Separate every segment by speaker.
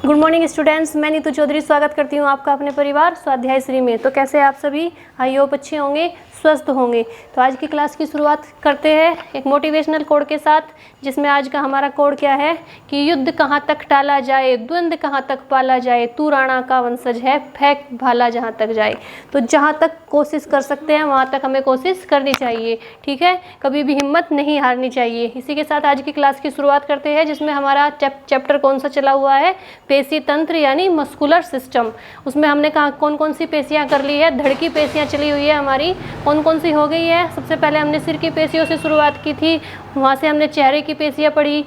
Speaker 1: Good morning students, मैं नीतू चौधरी स्वागत करती हूँ आपका अपने परिवार स्वाध्याय श्री में। तो कैसे आप सभी? आई होप अच्छे होंगे, स्वस्थ होंगे। तो आज की क्लास की शुरुआत करते हैं एक मोटिवेशनल कोड के साथ, जिसमें आज का हमारा कोड क्या है कि युद्ध कहाँ तक टाला जाए, द्वंद्व कहाँ तक पाला जाए, तू राणा का वंशज है, फेंक भाला जहाँ तक जाए। तो जहाँ तक कोशिश कर सकते हैं वहाँ तक हमें कोशिश करनी चाहिए, ठीक है। कभी भी हिम्मत नहीं हारनी चाहिए। इसी के साथ आज की क्लास की शुरुआत करते हैं, जिसमें हमारा चैप्टर कौन सा चला हुआ है, पेशी तंत्र यानी मस्कुलर सिस्टम। उसमें हमने कहा कौन कौन सी पेशियाँ कर ली है। धड़ की पेशियाँ चली हुई है हमारी, कौन कौन सी हो गई है। सबसे पहले हमने सिर की पेशियों से शुरुआत की थी, वहाँ से हमने चेहरे की पेशियाँ पढ़ी,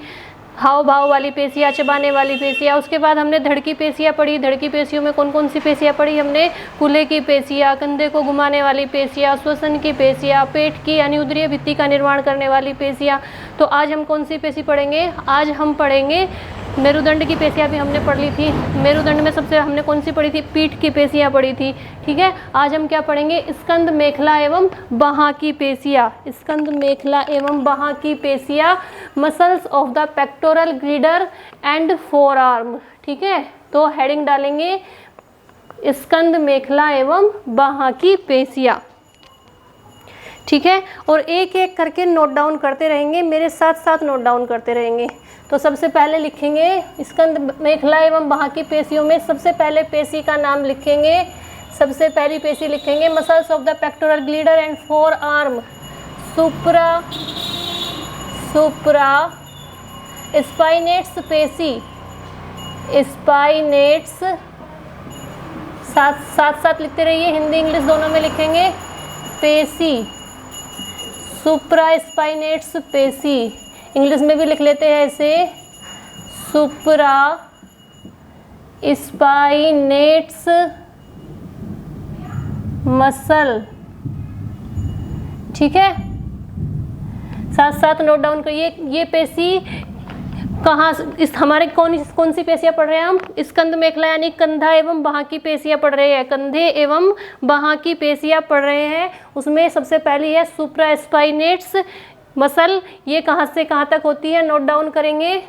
Speaker 1: हाव भाव वाली पेशियाँ, चबाने वाली पेशियाँ। उसके बाद हमने धड़ की पेशियाँ पढ़ी। धड़ की पेशियों में कौन कौन सी पेशियाँ पढ़ी हमने, कूल्हे की पेशियाँ, कंधे को घुमाने वाली पेशियाँ, श्वसन की पेशियाँ, पेट की यानी उदरीय भित्ति का निर्माण करने वाली पेशियाँ। तो आज हम कौन सी पेशी पढ़ेंगे? आज हम पढ़ेंगे मेरुदंड की पेशियाँ भी हमने पढ़ ली थी। मेरुदंड में सबसे हमने कौन सी पढ़ी थी? पीठ की पेशियाँ पढ़ी थी, ठीक है। आज हम क्या पढ़ेंगे? स्कंद मेखला एवं बाहाँ की पेशियाँ। स्कंद मेखला एवं बाहाँ की पेशियाँ, muscles of the pectoral girdle and forearm, ठीक है। तो हेडिंग डालेंगे स्कंद मेखला एवं बाहाँ की पेशियाँ, ठीक है। और एक एक करके नोट डाउन करते रहेंगे, मेरे साथ साथ नोट डाउन करते रहेंगे। तो सबसे पहले लिखेंगे स्कंद मेखला एवं बाहाँ की पेशियों में सबसे पहले पेशी का नाम लिखेंगे। सबसे पहली पेशी लिखेंगे muscles of the pectoral girdle and forearm, supraspinatus पेशी। स्पाइनेट्स साथ लिखते रहिए, हिंदी इंग्लिश दोनों में लिखेंगे। पेशी, सुप्रा स्पाइनेट्स पेशी, इंग्लिश में भी लिख लेते हैं ऐसे, सुप्रा स्पाइनेट्स मसल, ठीक है। साथ साथ नोट डाउन करिए। ये पेशी कहाँ, इस हमारे कौन सी पेशियाँ पढ़ रहे हैं हम? स्कंद मेखला यानी कंधा एवं बाहाँ की पेशियाँ पढ़ रहे हैं। कंधे एवं बाहाँ की पेशियाँ पढ़ रहे हैं। उसमें सबसे पहली है सुप्रा स्पाइनेट्स मसल। ये कहाँ से कहाँ तक होती है? नोट डाउन करेंगे।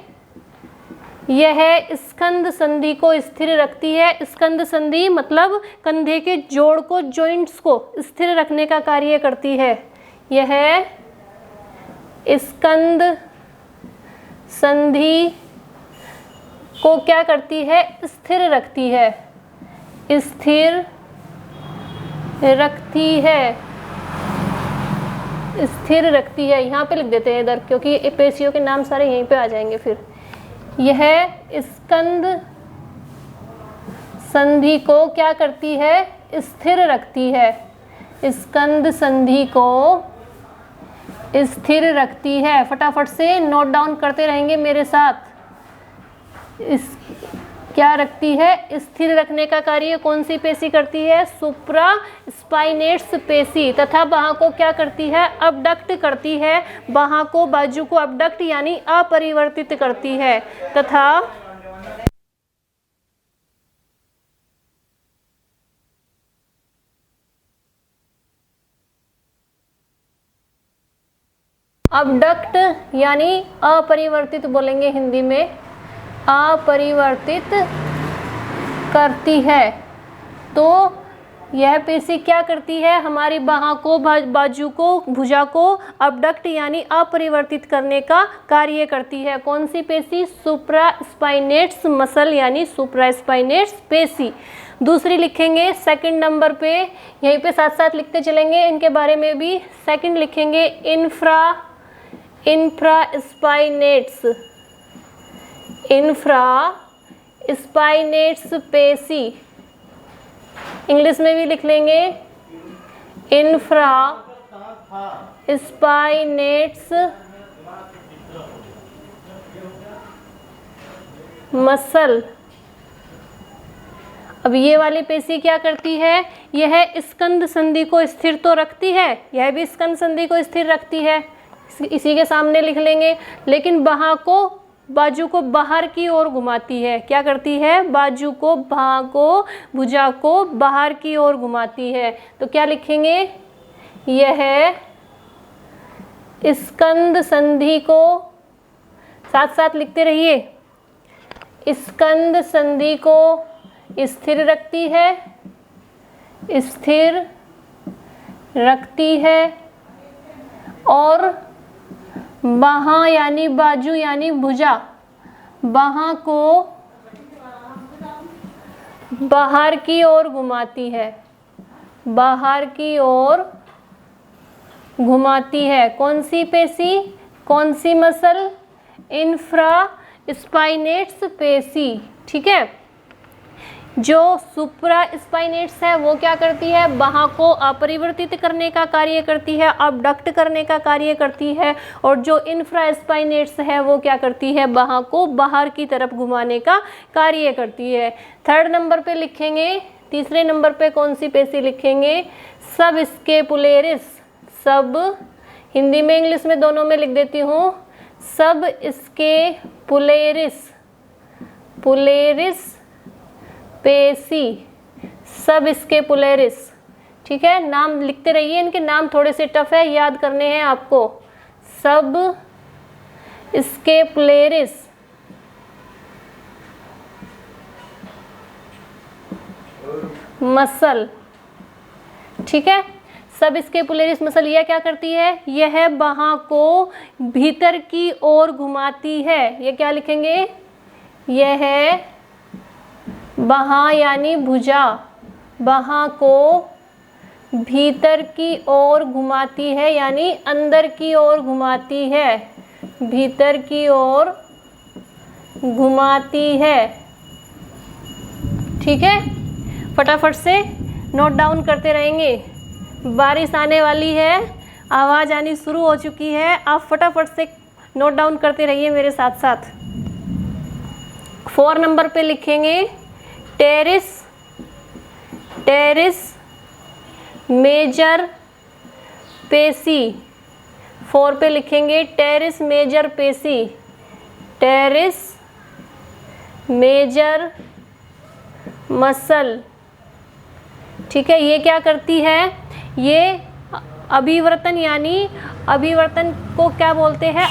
Speaker 1: यह स्कंद संधि को स्थिर रखती है। स्कंद संधि मतलब कंधे के जोड़ को, जॉइंट्स को स्थिर रखने का कार्य करती है। यह स्कंद संधि को क्या करती है? स्थिर रखती है। स्थिर रखती है, स्थिर रखती है। यहाँ पे लिख देते हैं इधर, क्योंकि पेशियों के नाम सारे यहीं पे आ जाएंगे फिर। यह स्कंद संधि को क्या करती है? स्थिर रखती है। स्कंद संधि को स्थिर रखती है। फटाफट से नोट डाउन करते रहेंगे मेरे साथ। क्या रखती है? स्थिर रखने का कार्य कौन सी पेशी करती है? सुप्रा स्पाइनेट्स पेशी। तथा बाहाँ को क्या करती है? अबडक्ट करती है। बाहाँ को, बाजू को अबडक्ट यानी अपरिवर्तित करती है। तथा अबडक्ट यानी अपरिवर्तित बोलेंगे हिंदी में, अपरिवर्तित करती है। तो यह पेशी क्या करती है? हमारी बाहाँ को, बाजू को, भुजा को अबडक्ट यानी अपरिवर्तित करने का कार्य करती है। कौन सी पेशी? सुप्रा स्पाइनेट्स मसल यानी सुप्रा स्पाइनेट्स पेशी। दूसरी लिखेंगे सेकंड नंबर पे, यहीं पे साथ साथ लिखते चलेंगे इनके बारे में भी। सेकंड लिखेंगे इंफ्रा स्पाइनेट्स, इंफ्रा स्पाइनेट्स पेशी। इंग्लिश में भी लिख लेंगे इंफ्रा स्पाइनेट्स मसल। अब ये वाली पेशी क्या करती है? यह स्कंद संधि को स्थिर तो रखती है, यह भी स्कंद संधि को स्थिर रखती है, इसी के सामने लिख लेंगे। लेकिन बाहाँ को, बाजू को बाहर की ओर घुमाती है। क्या करती है? बाजू को, बाहाँ को, भुजा को बाहर की ओर घुमाती है। तो क्या लिखेंगे? यह स्कंद संधि को, साथ साथ लिखते रहिए, स्कंद संधि को स्थिर रखती है, स्थिर रखती है और बाहां यानी बाजू यानी भुजा, बाहां को बाहर की ओर घुमाती है, बाहर की ओर घुमाती है। कौन सी पेशी, कौन सी मसल? इंफ्रा स्पाइनेट्स पेशी। ठीक है, जो सुप्रा स्पाइनेट्स है वो क्या करती है? बाहां को अपरिवर्तित करने का कार्य करती है, अबडक्ट करने का कार्य करती है। और जो इंफ्रा स्पाइनेट्स है वो क्या करती है? बाहां को बाहर की तरफ घुमाने का कार्य करती है। थर्ड नंबर पे लिखेंगे, तीसरे नंबर पे कौन सी पेशी लिखेंगे? सब स्केपुलेरिस, सब हिंदी में इंग्लिश में दोनों में लिख देती हूँ, सब स्केपुलेरिस, पुलेरिस पेशी, सब स्केपुलेरिस। ठीक है, नाम लिखते रहिए, इनके नाम थोड़े से टफ है, याद करने हैं आपको। सब स्केपुलेरिस मसल। ठीक है, सब स्केपुलेरिस मसल यह क्या करती है? यह बाहां को भीतर की ओर घुमाती है। ये क्या लिखेंगे? यह बाहां यानी भुजा, बाहां को भीतर की ओर घुमाती है यानी अंदर की ओर घुमाती है, भीतर की ओर घुमाती है। ठीक है, फटाफट से नोट डाउन करते रहेंगे। बारिश आने वाली है, आवाज़ आनी शुरू हो चुकी है, आप फटाफट से नोट डाउन करते रहिए मेरे साथ साथ। 4 नंबर पे लिखेंगे टेरिस, टेरिस मेजर पेशी। 4 पे लिखेंगे टेरिस मेजर पेशी, टेरिस मेजर मसल। ठीक है, ये क्या करती है? ये अभिवर्तन यानी अभिवर्तन को क्या बोलते हैं?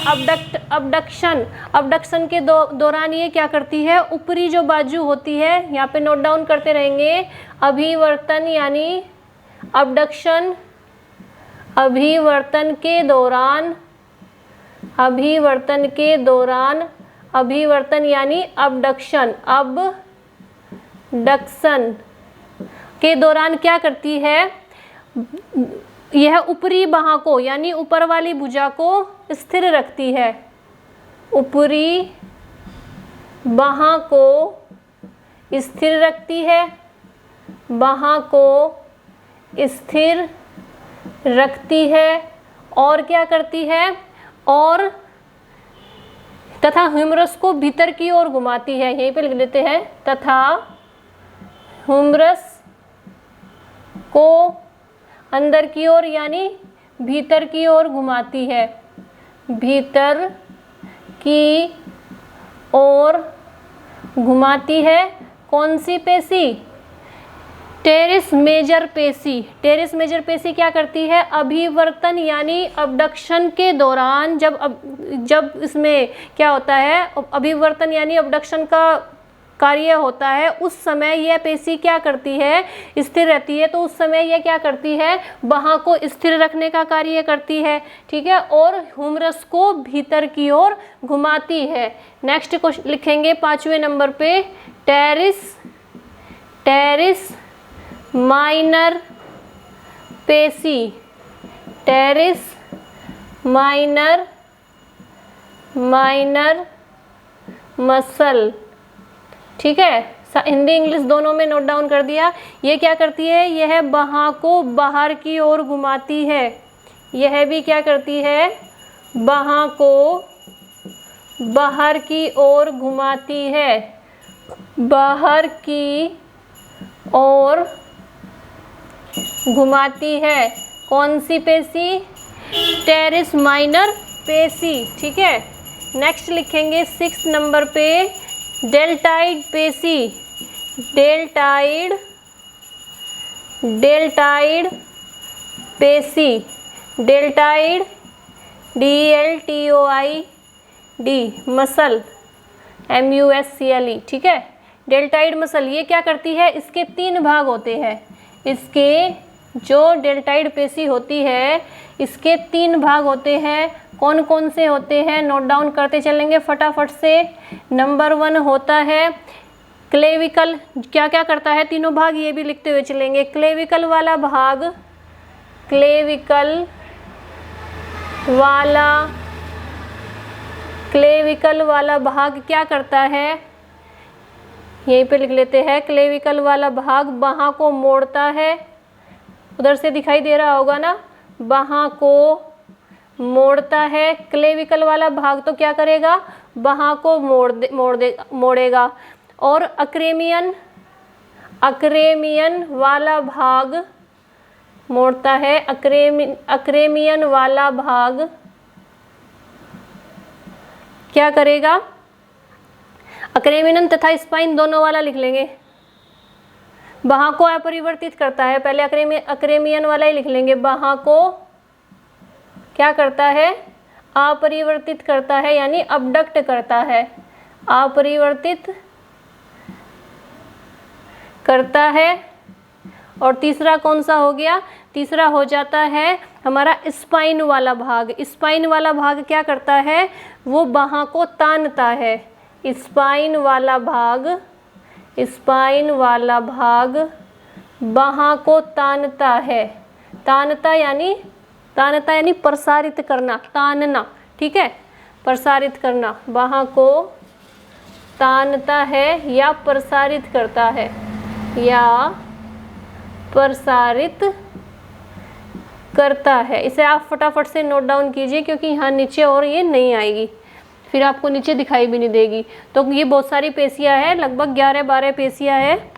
Speaker 1: अबडक्शन। अबडक्शन के दौरान ये क्या करती है? ऊपरी जो बाजू होती है, यहाँ पे नोट डाउन करते रहेंगे, अभिवर्तन यानी अबडक्शन, अभिवर्तन के दौरान, अभिवर्तन के दौरान, अभिवर्तन यानी अबडक्शन, अबडक्शन के दौरान क्या करती है? यह ऊपरी बाहां को यानी ऊपर वाली भुजा को स्थिर रखती है, ऊपरी बाहां को स्थिर रखती है, बाहां को स्थिर रखती है और क्या करती है? और तथा ह्यूमरस को भीतर की ओर घुमाती है। यहीं पे लिख देते हैं, तथा ह्यूमरस को अंदर की ओर यानी भीतर की ओर घुमाती है, भीतर की ओर घुमाती है। कौन सी पेशी? टेरिस मेजर पेशी। टेरिस मेजर पेशी क्या करती है? अभिवर्तन यानी अबडक्शन के दौरान, जब इसमें क्या होता है? अभिवर्तन यानी अबडक्शन का कार्य होता है, उस समय यह पेशी क्या करती है? स्थिर रहती है। तो उस समय यह क्या करती है? बाहां को स्थिर रखने का कार्य करती है। ठीक है, और ह्यूमरस को भीतर की ओर घुमाती है। नेक्स्ट क्वेश्चन लिखेंगे 5वें नंबर पे, टेरिस, टेरिस माइनर पेशी, टेरिस माइनर, माइनर मसल। ठीक है, हिंदी इंग्लिश दोनों में नोट डाउन कर दिया। ये क्या करती है? यह बाहां को बाहर की ओर घुमाती है, यह भी क्या करती है? बाहां को बाहर की ओर घुमाती है, बाहर की ओर घुमाती है। कौन सी पेशी? टेरिस माइनर पेशी। ठीक है, नेक्स्ट लिखेंगे 6 नंबर पे डेल्टाइड पेशी, डेल्टाइड, डेल्टाइड पेशी, डेल्टाइड DLTOID मसल। MUSCLE, ठीक है। डेल्टाइड मसल ये क्या करती है, इसके 3 भाग होते हैं। इसके जो डेल्टाइड पेशी होती है इसके 3 भाग होते हैं। कौन कौन से होते हैं, नोट डाउन करते चलेंगे फटाफट से। नंबर 1 होता है क्लेविकल। क्या क्या करता है तीनों भाग, ये भी लिखते हुए चलेंगे। क्लेविकल वाला भाग, क्लेविकल वाला भाग क्या करता है, यहीं पे लिख लेते हैं। क्लेविकल वाला भाग बाहाँ को मोड़ता है। उधर से दिखाई दे रहा होगा ना, बाहाँ को मोड़ता है। क्लेविकल वाला भाग तो क्या करेगा, बाहाँ को मोड़ेगा। और अक्रेमियन वाला भाग मोड़ता है। अक्रेमियन वाला भाग क्या करेगा, अक्रेमियन तथा स्पाइन दोनों वाला लिख लेंगे। बाहाँ को अपरिवर्तित करता है, पहले अक्रेमियन वाला ही लिख लेंगे। बाहाँ को क्या करता है, अपरिवर्तित करता है, यानी अबडक्ट करता है, अपरिवर्तित करता है। और तीसरा कौन सा हो गया, तीसरा हो जाता है हमारा स्पाइन वाला भाग। स्पाइन वाला भाग क्या करता है, वो बाहाँ को तानता है। स्पाइन वाला भाग बाहाँ को तानता है। तानता यानी प्रसारित करना, तानना, ठीक है, प्रसारित करना। बाहाँ को तानता है या प्रसारित करता है, या प्रसारित करता है। इसे आप फटाफट से नोट डाउन कीजिए, क्योंकि यहाँ नीचे और ये नहीं आएगी, फिर आपको नीचे दिखाई भी नहीं देगी। तो ये बहुत सारी पेशियाँ हैं, लगभग 11-12 पेशियाँ हैं।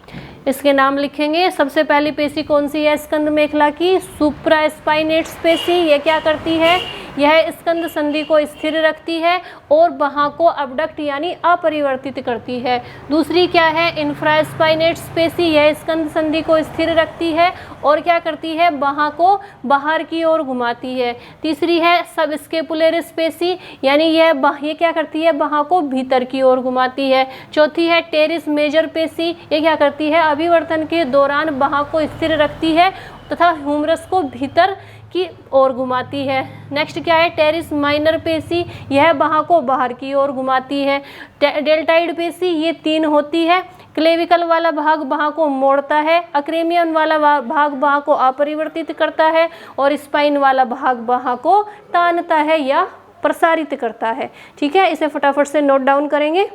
Speaker 1: इसके नाम लिखेंगे। सबसे पहली पेशी कौन सी है, स्कंद मेखला की सुप्रास्पाइनेट्स पेशी। ये क्या करती है, यह स्कंद संधि को स्थिर रखती है और बाहाँ को अबडक्ट यानी अपरिवर्तित करती है। दूसरी क्या है, इंफ्रास्पाइनेट्स पेशी। यह स्कंद संधि को स्थिर रखती है और क्या करती है, बाहाँ को बाहर की ओर घुमाती है। तीसरी है सबस्केपुलरिस पेशी, यानी ये क्या करती है, बाहाँ को भीतर की ओर घुमाती है। चौथी है टेरिस मेजर पेशी। ये क्या करती है, अभिवर्तन के दौरान बाहाँ को स्थिर रखती है तथा ह्यूमरस को भीतर की ओर घुमाती है। नेक्स्ट क्या है, टेरिस माइनर पेशी। यह बाहाँ को बाहर की ओर घुमाती है। डेल्टाइड पेशी ये 3 होती है। क्लेविकल वाला भाग बाहाँ को मोड़ता है, अक्रेमियन वाला भाग बाहाँ को अपरिवर्तित करता है और स्पाइन वाला भाग बाहाँ को तानता है या प्रसारित करता है। ठीक है, इसे फटाफट से नोट डाउन करेंगे।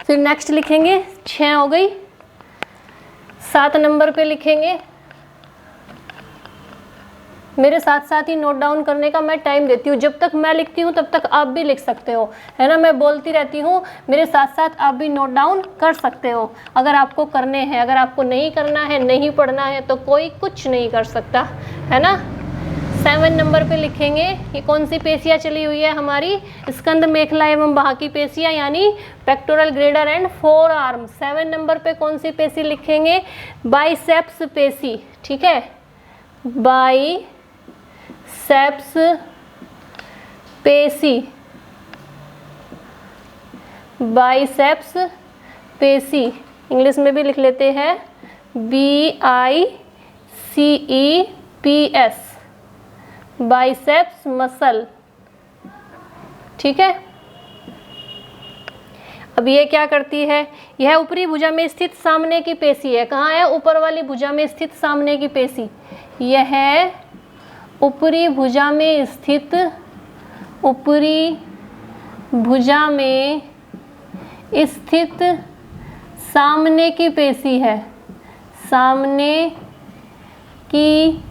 Speaker 1: फिर नेक्स्ट लिखेंगे, 6 हो गई। 7 नंबर पे लिखेंगे। मेरे साथ साथ ही नोट डाउन करने का मैं टाइम देती हूँ। जब तक मैं लिखती हूँ तब तक आप भी लिख सकते हो, है ना। मैं बोलती रहती हूँ, मेरे साथ साथ आप भी नोट डाउन कर सकते हो अगर आपको करने हैं। अगर आपको नहीं करना है, नहीं पढ़ना है, तो कोई कुछ नहीं कर सकता, है ना। 7 नंबर पे लिखेंगे, ये कौन सी पेशियाँ चली हुई है हमारी, स्कंद मेखला एवं बाहाँ की पेशियाँ, यानी pectoral greater and four arm. 7 number पे कौन सी पेशी लिखेंगे, बाइसेप्स पेशी। ठीक है, बाइसेप्स पेशी, बाइसेप्स पेशी इंग्लिश में भी लिख लेते हैं, BICEPS, बाइसेप्स मसल। ठीक है, अब ये क्या करती है, यह ऊपरी भुजा में स्थित सामने की पेशी है। कहाँ है, ऊपर वाली भुजा में स्थित सामने की पेशी। यह ऊपरी भुजा में स्थित, ऊपरी भुजा में स्थित सामने की पेशी है, सामने की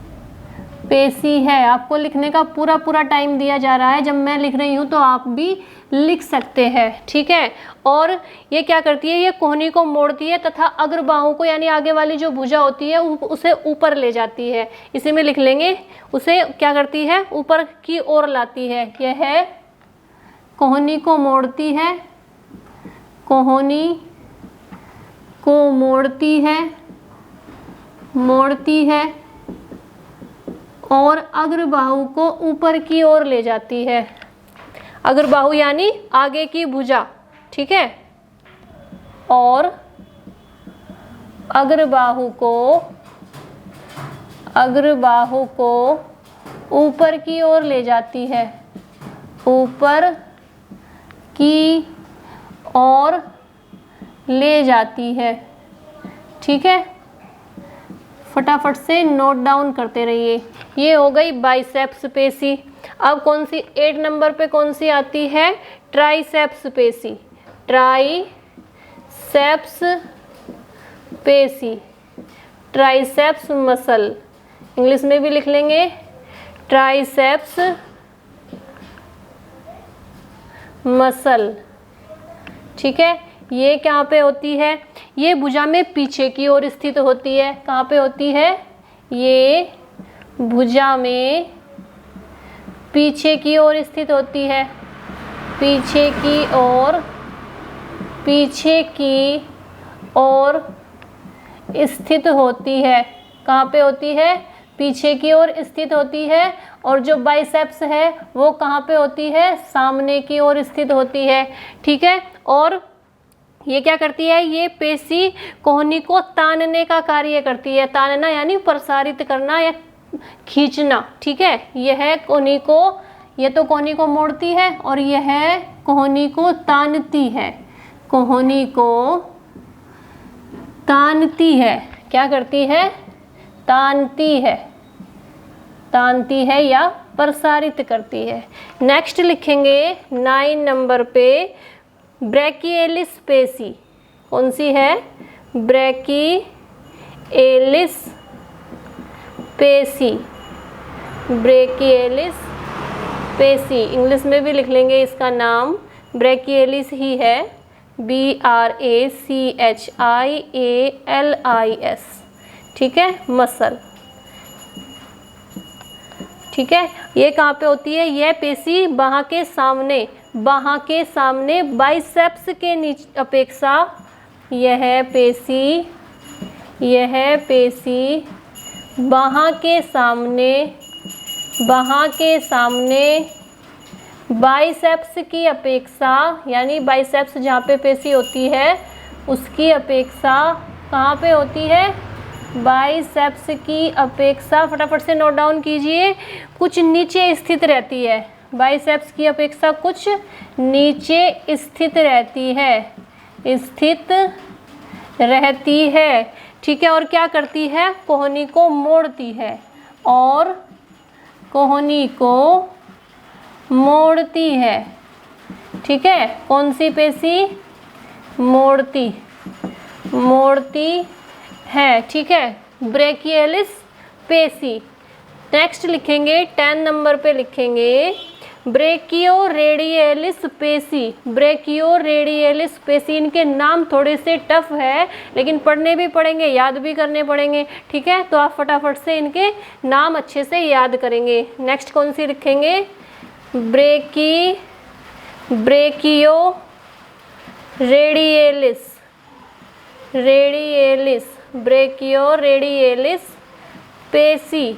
Speaker 1: पेशी है। आपको लिखने का पूरा टाइम दिया जा रहा है। जब मैं लिख रही हूँ तो आप भी लिख सकते हैं। ठीक है, और ये क्या करती है, ये कोहनी को मोड़ती है तथा अग्र बाहु को, यानी आगे वाली जो भुजा होती है उसे ऊपर ले जाती है। इसी में लिख लेंगे, उसे क्या करती है, ऊपर की ओर लाती है। यह है कोहनी को मोड़ती है, कोहनी को मोड़ती है और अग्रबाहु को ऊपर की ओर ले जाती है। अग्रबाहु यानी आगे की भुजा। ठीक है, और अग्रबाहु को ऊपर की ओर ले जाती है, ऊपर की ओर ले जाती है। ठीक है, फटाफट से नोट डाउन करते रहिए। ये हो गई बाइसेप्स पेशी। अब कौन सी 8 नंबर पे कौन सी आती है? ट्राइसेप्स पेशी। ट्राइसेप्स पेशी, ट्राइसेप्स मसल, इंग्लिश में भी लिख लेंगे ट्राइसेप्स मसल। ठीक है, ये कहाँ पे होती है? ये भुजा में पीछे की ओर स्थित होती है। कहाँ पे होती है? ये भुजा में पीछे की ओर स्थित होती है, पीछे की ओर, पीछे की ओर स्थित होती है। कहाँ पे होती है? पीछे की ओर स्थित होती है। और जो बाइसेप्स है वो कहाँ पे होती है? सामने की ओर स्थित होती है। ठीक है, और ये क्या करती है? ये पेशी कोहनी को तानने का कार्य करती है। तानना यानी प्रसारित करना या खींचना। ठीक है, यह कोहनी को, ये तो कोहनी को मोड़ती है और यह कोहनी को तानती है। कोहनी को तानती है। क्या करती है? तानती है, तानती है या प्रसारित करती है। नेक्स्ट लिखेंगे 9 नंबर पे ब्रैकियलिस पेशी। कौन सी है? ब्रैकियलिस पेशी, ब्रैकियलिस पेशी, इंग्लिश में भी लिख लेंगे इसका नाम ब्रैकियलिस ही है, BRACHIALIS। ठीक है, मसल। ठीक है, ये कहाँ पे होती है? यह पेशी बाह के सामने, बाह के सामने बाइसेप्स के नीचे अपेक्षा, यह पेशी बाह के सामने, बाह के सामने बाइसेप्स की अपेक्षा, यानी बाइसेप्स जहाँ पे पेशी होती है उसकी अपेक्षा कहाँ पे होती है? बाइसेप्स की अपेक्षा, फटाफट से नोट डाउन कीजिए, कुछ नीचे स्थित रहती है। बाइसेप्स की अपेक्षा कुछ नीचे स्थित रहती है, स्थित रहती है। ठीक है, और क्या करती है? कोहनी को मोड़ती है, और कोहनी को मोड़ती है। ठीक है, कौन सी पेशी? मोड़ती, मोड़ती है। ठीक है, ब्रैकियलिस पेशी। नेक्स्ट लिखेंगे 10 नंबर पे लिखेंगे ब्रैकियोरेडियलिस पेशी। ब्रैकियोरेडियलिस पेशी, इनके नाम थोड़े से टफ है लेकिन पढ़ने भी पड़ेंगे, याद भी करने पड़ेंगे। ठीक है, तो आप फटाफट से इनके नाम अच्छे से याद करेंगे। नेक्स्ट कौन सी लिखेंगे? ब्रैकियोरेडियलिस, रेडियलिस, ब्रैकियोरेडियलिस पेशी,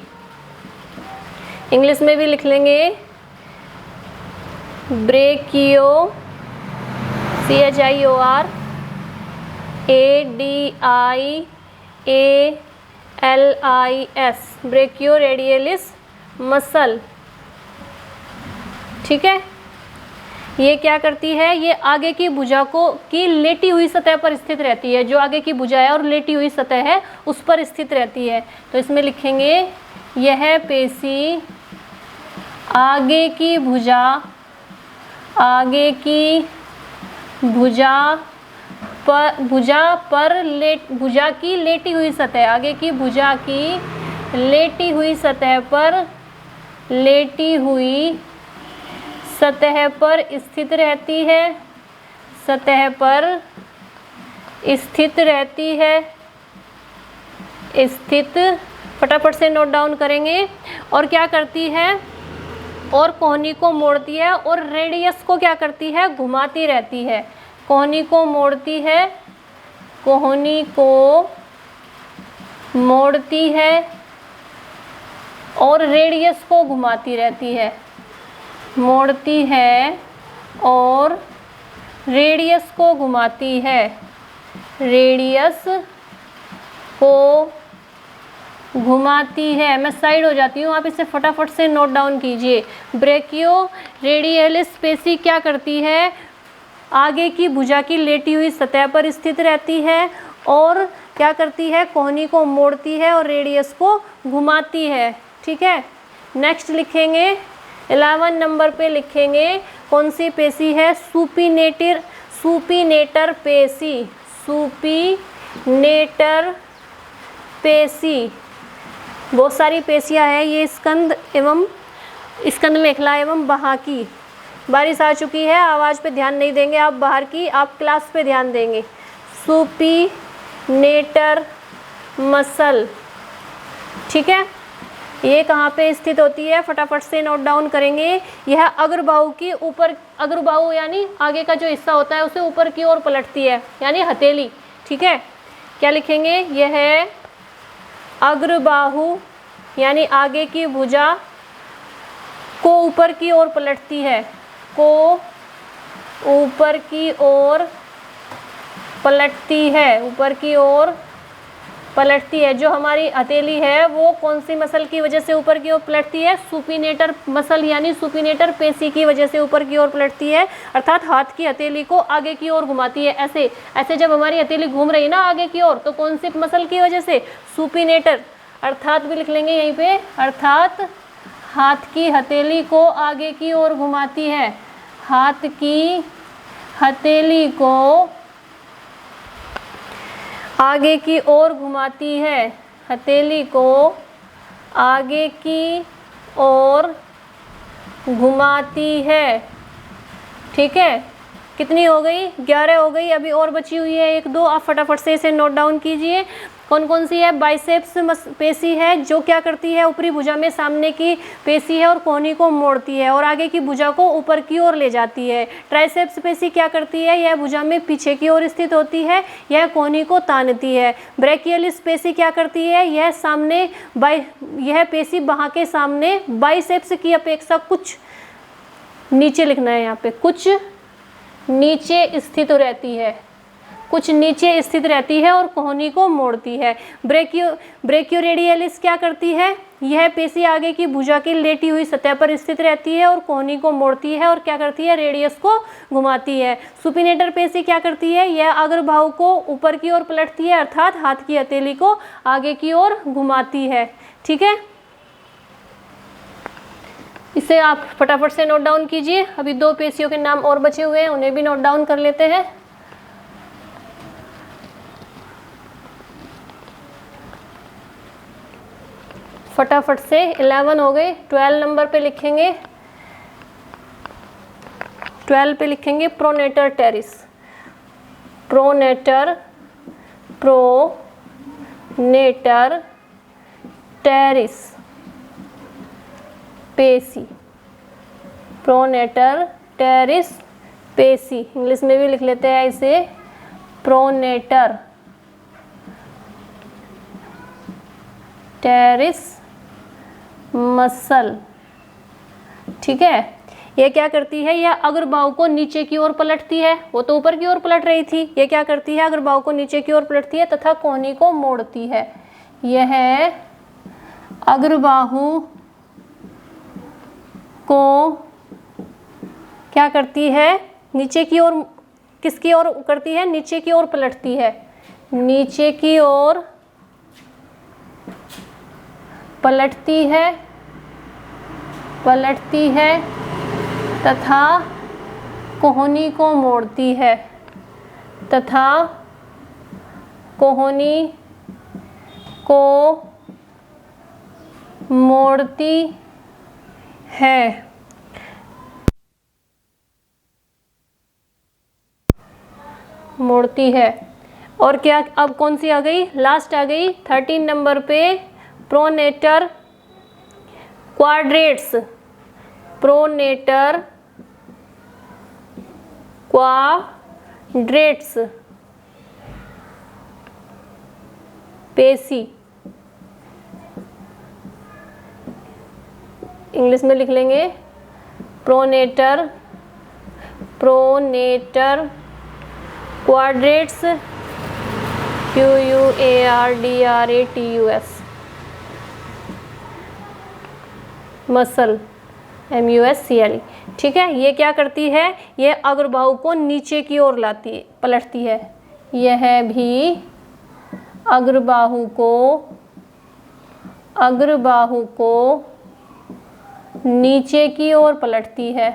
Speaker 1: इंग्लिश में भी लिख लेंगे ब्रैकियो CHIORADIALIS, ब्रैकियोरेडियलिस मसल। ठीक है, ये क्या करती है? ये आगे की भुजा को की लेटी हुई सतह पर स्थित रहती है। जो आगे की भुजा है और लेटी हुई सतह है उस पर स्थित रहती है। तो इसमें लिखेंगे यह पेशी आगे की भुजा, आगे की भुजा पर, भुजा की लेटी हुई सतह, आगे की भुजा की लेटी हुई सतह पर, लेटी हुई सतह पर स्थित रहती है, सतह पर स्थित रहती है, स्थित, फटाफट से नोट डाउन करेंगे। और क्या करती है? और कोहनी को मोड़ती है, और रेडियस को क्या करती है? घुमाती रहती है। कोहनी को मोड़ती है, कोहनी को मोड़ती है और रेडियस को घुमाती रहती है, मोड़ती है और रेडियस को घुमाती है, रेडियस को घुमाती है। मैं साइड हो जाती हूँ, आप इसे फटाफट से नोट डाउन कीजिए। ब्रेकियो रेडियलिस पेशी क्या करती है? आगे की भुजा की लेटी हुई सतह पर स्थित रहती है और क्या करती है? कोहनी को मोड़ती है और रेडियस को घुमाती है। ठीक है, नेक्स्ट लिखेंगे 11 नंबर पे लिखेंगे कौन सी पेशी है? सुपीनेटर पेशी, सुपीनेटर पेशी। बहुत सारी पेशियाँ हैं, ये स्कंद मेखला एवं बाहाँ की। बारिश आ चुकी है, आवाज़ पे ध्यान नहीं देंगे आप, बाहर की आप क्लास पे ध्यान देंगे। सुपीनेटर मसल, ठीक है, ये कहाँ पे स्थित होती है? फटाफट से नोट डाउन करेंगे। यह अग्रबाहु की ऊपर, अग्रबाहु यानी आगे का जो हिस्सा होता है उसे ऊपर की ओर पलटती है, यानी हथेली। ठीक है, क्या लिखेंगे? यह अग्रबाहु यानी आगे की भुजा को ऊपर की ओर पलटती है, को ऊपर की ओर पलटती है, ऊपर की ओर पलटती है। जो हमारी हथेली है वो कौन सी मसल की वजह से ऊपर की ओर पलटती है? सुपीनेटर मसल यानी सुपीनेटर पेशी की वजह से ऊपर की ओर पलटती है, अर्थात हाथ की हथेली को आगे की ओर घुमाती है। ऐसे ऐसे जब हमारी हथेली घूम रही ना आगे की ओर, तो कौन सी मसल की वजह से? सुपीनेटर। अर्थात भी लिख लेंगे यहीं पे, अर्थात हाथ की हथेली को आगे की ओर घुमाती है, हाथ की हथेली को आगे की ओर घुमाती है, हथेली को आगे की ओर घुमाती है। ठीक है, कितनी हो गई? 11 हो गई। अभी और बची हुई है 1 2, आप फटाफट से इसे नोट डाउन कीजिए। कौन कौन सी है? बाइसेप्स पेशी है जो क्या करती है? ऊपरी भुजा में सामने की पेशी है और कोहनी को मोड़ती है और आगे की भुजा को ऊपर की ओर ले जाती है। ट्राइसेप्स पेशी क्या करती है? यह भुजा में पीछे की ओर स्थित होती है, यह कोहनी को तानती है। ब्रेकियलिस पेशी क्या करती है? यह सामने यह पेशी बाहाँ के सामने बाइसेप्स की अपेक्षा कुछ नीचे लिखना है, यहाँ पे कुछ नीचे स्थित रहती है, कुछ नीचे स्थित रहती है और कोहनी को मोड़ती है। ब्रेकियोरेडियलिस क्या करती है? यह पेशी आगे की भुजा की लेटी हुई सतह पर स्थित रहती है और कोहनी को मोड़ती है और क्या करती है? रेडियस को घुमाती है। सुपीनेटर पेशी क्या करती है? यह अग्रबाहु को ऊपर की ओर पलटती है, अर्थात हाथ की हथेली को आगे की ओर घुमाती है। ठीक है, इसे आप फटाफट से नोट डाउन कीजिए। अभी 2 पेशियों के नाम और बचे हुए हैं, उन्हें भी नोट डाउन कर लेते हैं। फटाफट से 11 हो गए। 12 नंबर पे लिखेंगे, 12 पे लिखेंगे प्रोनेटर टेरिस, प्रोनेटर टेरिस पेशी, प्रोनेटर टेरिस पेशी। इंग्लिश में भी लिख लेते हैं इसे प्रोनेटर टेरिस मसल। ठीक है, यह क्या करती है? यह अग्रबाहु को नीचे की ओर पलटती है, वो तो ऊपर की ओर पलट रही थी, यह क्या करती है? अग्रबाहु को नीचे की ओर पलटती है तथा कोहनी को मोड़ती है। यह अग्रबाहु को क्या करती है? नीचे की ओर, किसकी ओर करती है? नीचे की ओर पलटती है, नीचे की ओर पलटती है तथा कोहनी को मोड़ती है, तथा कोहनी को मोड़ती है। मोड़ती है। और क्या अब कौन सी आ गई? लास्ट आ गई 13 नंबर पे प्रोनेटर क्वाड्रेट्स, प्रोनेटर क्वाड्रेट्स पेशी। इंग्लिश में लिख लेंगे pronator pronator quadratus, QUARDRATUS, muscle, MUSCL। ठीक है, ये क्या करती है, ये अग्रबाहु को नीचे की ओर पलटती है। यह भी अग्रबाहु को नीचे की ओर पलटती है,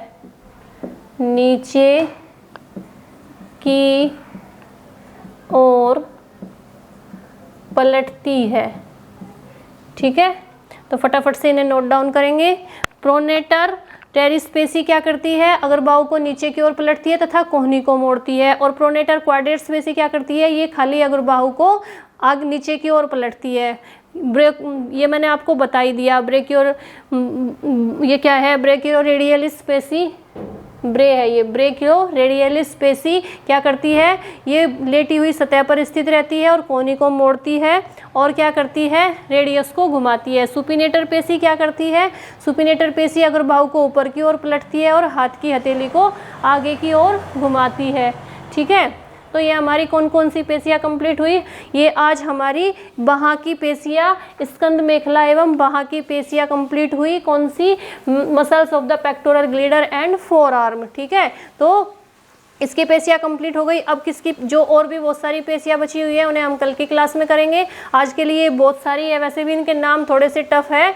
Speaker 1: नीचे की ओर पलटती है। ठीक है, तो फटाफट से इन्हें नोट डाउन करेंगे। प्रोनेटर टेरिस्पेसी क्या करती है, अग्रबाहु को नीचे की ओर पलटती है तथा कोहनी को मोड़ती है। और प्रोनेटर क्वाड्रेट्स स्पेसी क्या करती है, ये खाली अग्रबाहु को आगे नीचे की ओर पलटती है। ये मैंने आपको बता ही दिया। ये क्या है, ब्रेकियो रेडियलिस स्पेसी, ये ब्रेकियो रेडियलिस स्पेसी क्या करती है, ये लेटी हुई सतह पर स्थित रहती है और कोहनी को मोड़ती है और क्या करती है, रेडियस को घुमाती है। सुपिनेटर पेशी क्या करती है, सुपिनेटर पेशी अग्रबाहु को ऊपर की ओर पलटती है और हाथ की हथेली को आगे की ओर घुमाती है। ठीक है, तो ये हमारी कौन कौन सी पेशियाँ कंप्लीट हुई। ये आज हमारी बाहाँ की पेशियाँ, स्कंद मेखला एवं बाहाँ की पेशियाँ कंप्लीट हुई। कौन सी, muscles of the pectoral girdle and forearm. ठीक है, तो इसकी पेशियाँ कंप्लीट हो गई। अब किसकी, जो और भी बहुत सारी पेशियाँ बची हुई है उन्हें हम कल की क्लास में करेंगे। आज के लिए बहुत सारी है, वैसे भी इनके नाम थोड़े से टफ है।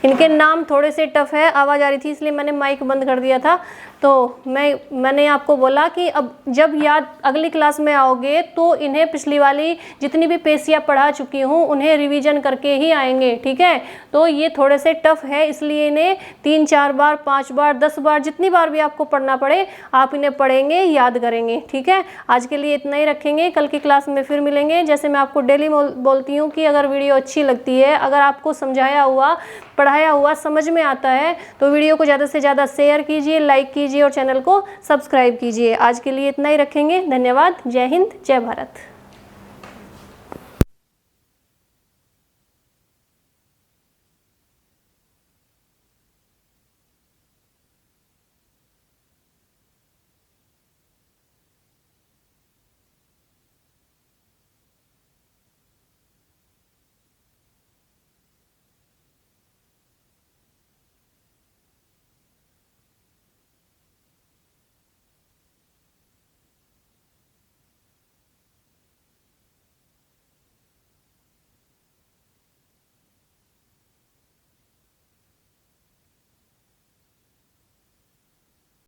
Speaker 1: इनके नाम थोड़े से टफ है, आवाज़ आ रही थी इसलिए मैंने माइक बंद कर दिया था। तो मैंने आपको बोला कि अब जब याद अगली क्लास में आओगे तो इन्हें पिछली वाली जितनी भी पेशियाँ पढ़ा चुकी हूँ उन्हें रिवीजन करके ही आएंगे। ठीक है, तो ये थोड़े से टफ है इसलिए इन्हें 3-4 बार, 5 बार, 10 बार, जितनी बार भी आपको पढ़ना पड़े आप इन्हें पढ़ेंगे, याद करेंगे। ठीक है, आज के लिए इतना ही रखेंगे, कल की क्लास में फिर मिलेंगे। जैसे मैं आपको डेली बोलती हूँ कि अगर वीडियो अच्छी लगती है, अगर आपको समझाया हुआ, पढ़ाया हुआ समझ में आता है तो वीडियो को ज़्यादा से ज़्यादा शेयर कीजिए, लाइक कीजिए और चैनल को सब्सक्राइब कीजिए। आज के लिए इतना ही रखेंगे। धन्यवाद। जय हिंद, जय भारत।